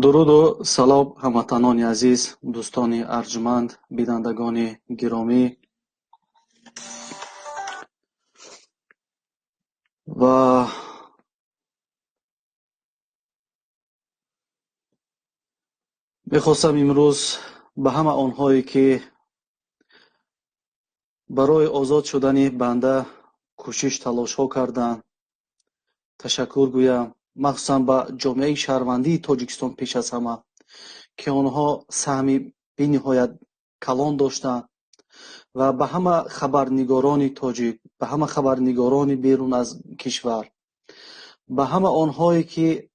درود و سلام هموطنان عزیز، دوستان ارجمند، بینندگان گرامی و میخواستم امروز به همه آنهایی که برای آزاد شدن بنده کوشش تلاش ها کردند تشکر گویم، مخصوصا به جامعه شهروندی تاجیکستان پیش از همه که آنها سهمی بینهایت کلان داشتند و به همه خبرنگاران تاجیک، به همه خبرنگاران بیرون از کشور، به همه آنهایی که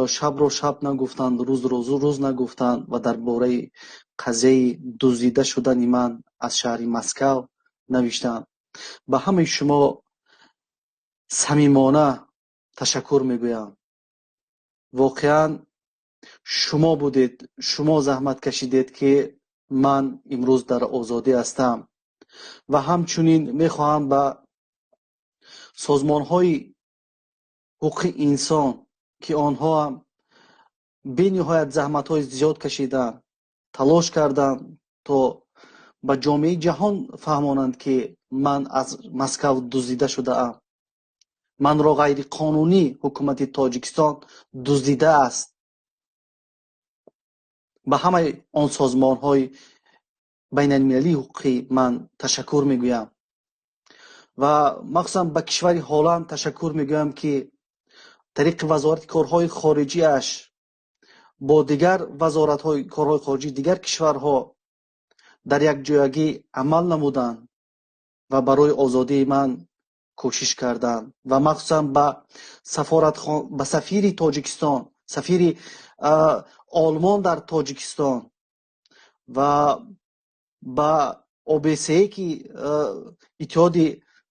شب رو شب نگفتند، روز رو روز نگفتند و درباره قضیه دزدیده شدن من از شهر مسکو نوشتند. به همه شما صمیمانه تشکر میگویم. واقعا شما بودید، شما زحمت کشیدید که من امروز در آزادی هستم و همچنین میخواهم به سازمان‌های حقوق انسان که آنها هم بینهایت زحمت‌های زیاد کشیدند، تلاش کردند تا به جامعه جهان فهمانند که من از مسکو دزدیده شده ام، من را غیر قانونی حکومت تاجیکستان دزدیده است. به همه آن سازمان‌های بین المللی حقوقی من تشکر میگویم و مخصوصا به کشور هلند تشکر میگویم که طریق وزارت کارهای خارجی اش با دیگر وزارت‌های کارهای خارجی دیگر کشورها در یک جایگی عمل نمودند و برای آزادی من کوشش کردند و مخصوصا به سفیر تاجیکستان، سفیر آلمان در تاجیکستان و با OBSE که اتحاد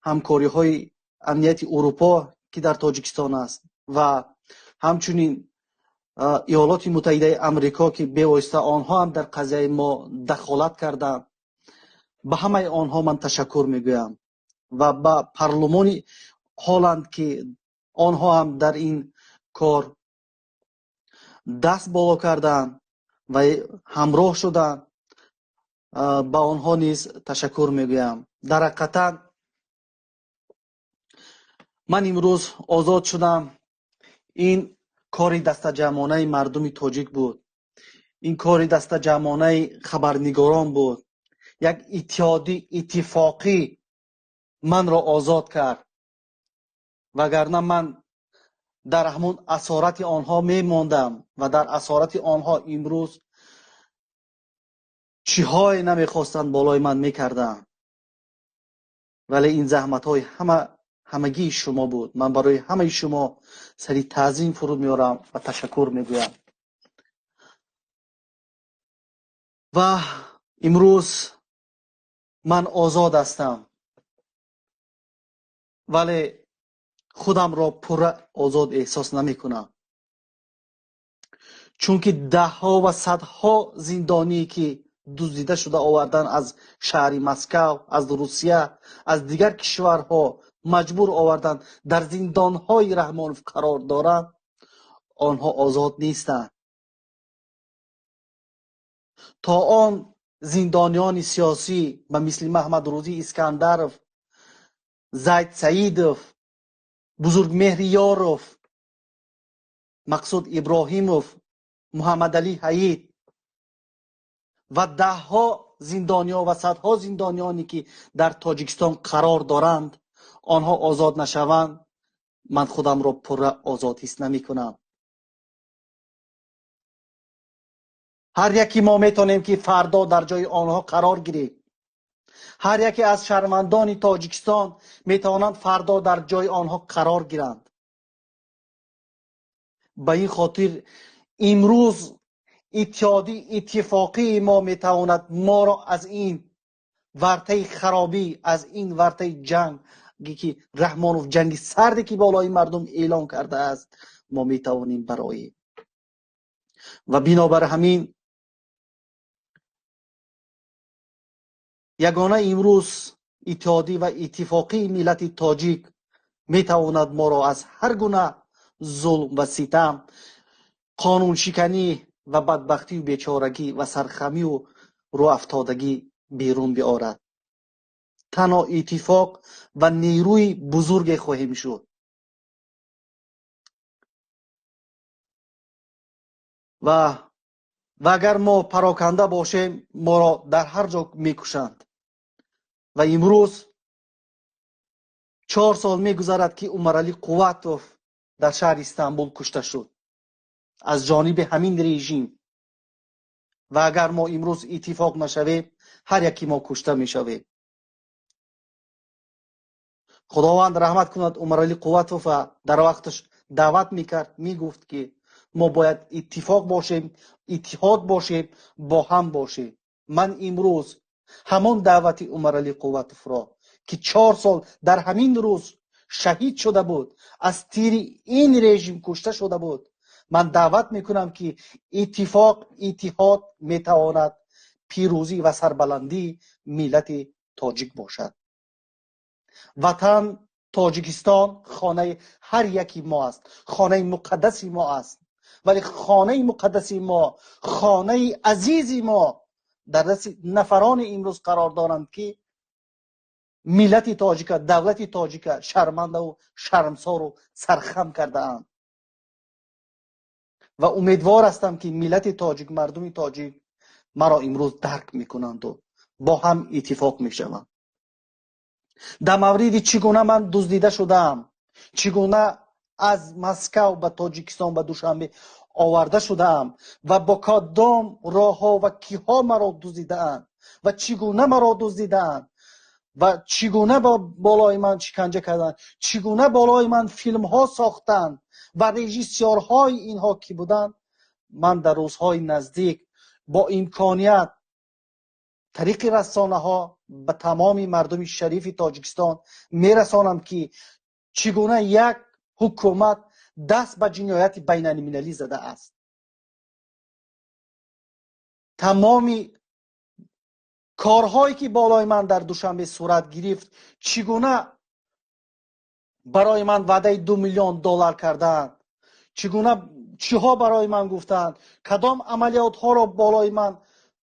همکاری های امنیت اروپا که در تاجیکستان است و همچنین ایالات متحده امریکا که به واسطه آنها هم در قضیه ما دخالت کردند، به همه آنها من تشکر میگویم و با پارلمان هلند که آنها هم در این کار دست بالا کردند و همراه شدند، با آنها نیز تشکر میگویم. در حقیقت من امروز آزاد شدم. این کاری دست جمعانه مردم تاجیک بود، این کاری دست جمعانه خبرنگاران بود. یک اتحادی اتفاقی من را آزاد کرد، وگرنه من در همون اسارت آنها میماندم و در اسارت آنها امروز چیهای نمیخواستند بالای من میکردند. ولی این زحمت های همگی شما بود. من برای همه شما سری تعظیم فرود میارم و تشکر میگویم. و امروز من آزاد هستم، ولی خودم را پر آزاد احساس نمی کنم، چون که ده ها و صدها زندانی که دزدیده شده آوردن از شهر مسکو، از روسیه، از دیگر کشورها مجبور آوردن در زندانهای رحمانوف قرار دارند، آنها آزاد نیستند. تا آن زندانیان سیاسی به مثل محمد روزی اسکندرов، زید سعیدov، بزرگ مهریارov، مقصود ابراهیمov، محمد علی حیید و ده ها زندانیان و صدها زندانیانی که در تاجیکستان قرار دارند، آنها آزاد نشوند، من خودم را پر آزاد حس نمی کنم. هر یکی ما میتونیم که فردا در جای آنها قرار گیریم. هر یکی از شهروندان تاجیکستان میتوانند فردا در جای آنها قرار گیرند. به این خاطر امروز اتحادی اتفاقی ما میتواند ما را از این ورطه خرابی، از این ورطه جنگ که رحمانوف جنگ سردی که بالای مردم اعلان کرده است، ما میتوانیم برای و بنابر همین یگانه امروز اتحادی و اتفاقی ملت تاجیک میتواند ما را از هر گونه ظلم و ستم قانون شکنی و بدبختی و بیچارگی و سرخمی و رو افتادگی بیرون بیارد. تنها اتفاق و نیروی بزرگ خواهیم شد و اگر ما پراکنده باشیم ما را در هر جا میکشند. و امروز 4 سال میگذرد که عمرعلی قوتوف در شهر استانبول کشته شد از جانب همین رژیم. و اگر ما امروز اتفاق نشویم هر یکی ما کشته میشویم. خداوند رحمت کند. عمرعلی قوتوف در وقتش دعوت میکرد، میگفت که ما باید اتفاق باشیم، اتحاد باشیم، با هم باشیم. من امروز همون دعوت عمرعلی قوتوف را که 4 سال در همین روز شهید شده بود، از تیر این رژیم کشته شده بود، من دعوت میکنم که اتفاق، اتحاد میتواند پیروزی و سربلندی ملت تاجیک باشد. وطن تاجیکستان خانه هر یکی ما است، خانه مقدسی ما است. ولی خانه مقدسی ما، خانه عزیزی ما در دست نفران امروز قرار دارند که ملت تاجیک، دولت تاجیک شرمنده و شرمسار و سرخم کرده اند. و امیدوار هستم که ملت تاجیک، مردم تاجیک مرا امروز درک میکنند و با هم اتفاق میشوند. در مورد چگونه من دزدیده شدم، چگونه از مسکو به تاجیکستان به دوشنبه آورده شدم و با کدام راه ها و کیها مرا دزدیدند و چگونه مرا دزدیدند و چگونه با بالای من شکنجه کردند، چگونه بالای من فیلم ها ساختند و رژیسورهای اینها کی بودند، من در روزهای نزدیک با امکانیت طریق رسانه ها به تمام مردم شریف تاجیکستان میرسانم که چگونه یک حکومت دست به جنایت بین المللی زده است. تمام کارهایی که بالای من در دوشنبه صورت گرفت، چگونه برای من وعده 2 میلیون دلار کردند، چگونه چیها برای من گفتند، کدام عملیات ها را بالای من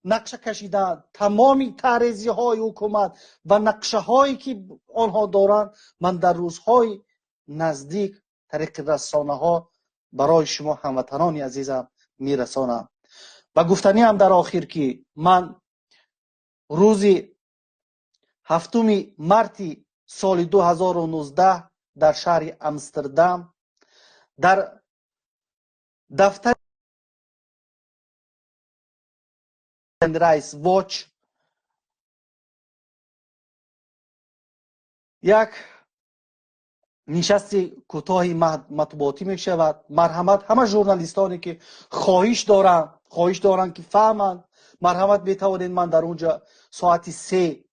نقشه کشیدند، تمامی تعرضی های حکومت و نقشه هایی که آنها دارند من در روزهای نزدیک طریق رسانه ها برای شما هموطنان عزیزم میرسانم. و گفتنی هم در آخر که من روز 7 مارس سال 2019 در شهر امستردام در دفتر رئیس واچ یک نشست کوتاهی مطبوعاتی می شود. مرحمت همه ژورنالیستانی که خواهش دارند که فهمند، مرحمت بتوانید من در اونجا ساعت 3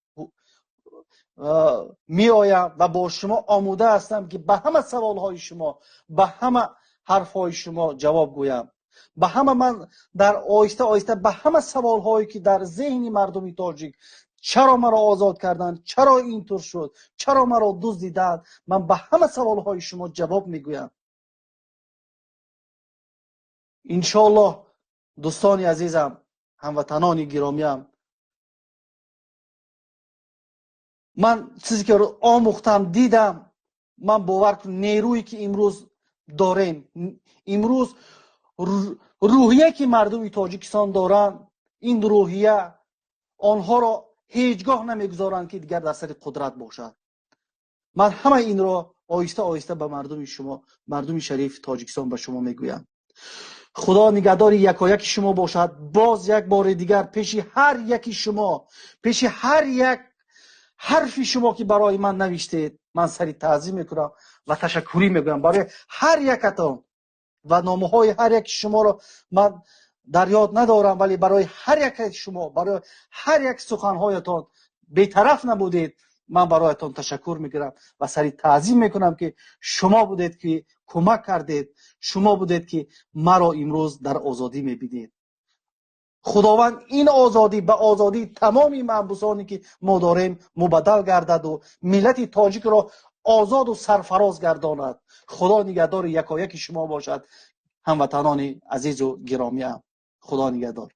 می آیم و با شما آموده هستم که به همه سوالهای شما، به همه حرفهای شما جواب گویم. به همه من در آیسته آیسته به همه سوالهایی که در ذهن مردم تاجیک، چرا مرا آزاد کردند، چرا اینطور شد، چرا مرا دزدیدند، من به همه سوالهای شما جواب میگویم. انشالله دوستان عزیزم، هموطنان گرامیم، من چیزی که آموختم، دیدم، من باور کنم نیرویی که امروز داریم، امروز روحیه که مردم تاجیکستان دارن، این روحیه آنها را هیچگاه نمیگذارند که دیگر در سر قدرت باشد. من همه این را آیسته آیسته به مردم شما، مردم شریف تاجیکستان به شما میگویم. خدا نگهدار یکایک شما باشد. باز یک بار دیگر پیش هر یکی شما، پیش هر یک حرفی شما که برای من نوشتید، من سری تعظیم میکنم و تشکری میگویم برای هر یکتان. و نامه های هر یک شما را من در یاد ندارم، ولی برای هر یک شما، برای هر یک سخنهایتان بی‌طرف نبودید، من برایتان تشکر میگیرم و سری تعظیم میکنم که شما بودید که کمک کردید، شما بودید که مرا امروز در آزادی میبینید. خداوند این آزادی به آزادی تمامی محبوسانی که ما داریم مبدل گردد و ملت تاجیک را آزاد و سرفراز گرداند. خدا نگهدار یکایک شما باشد. هموطنان عزیز و گرامی. خدا نگهدار.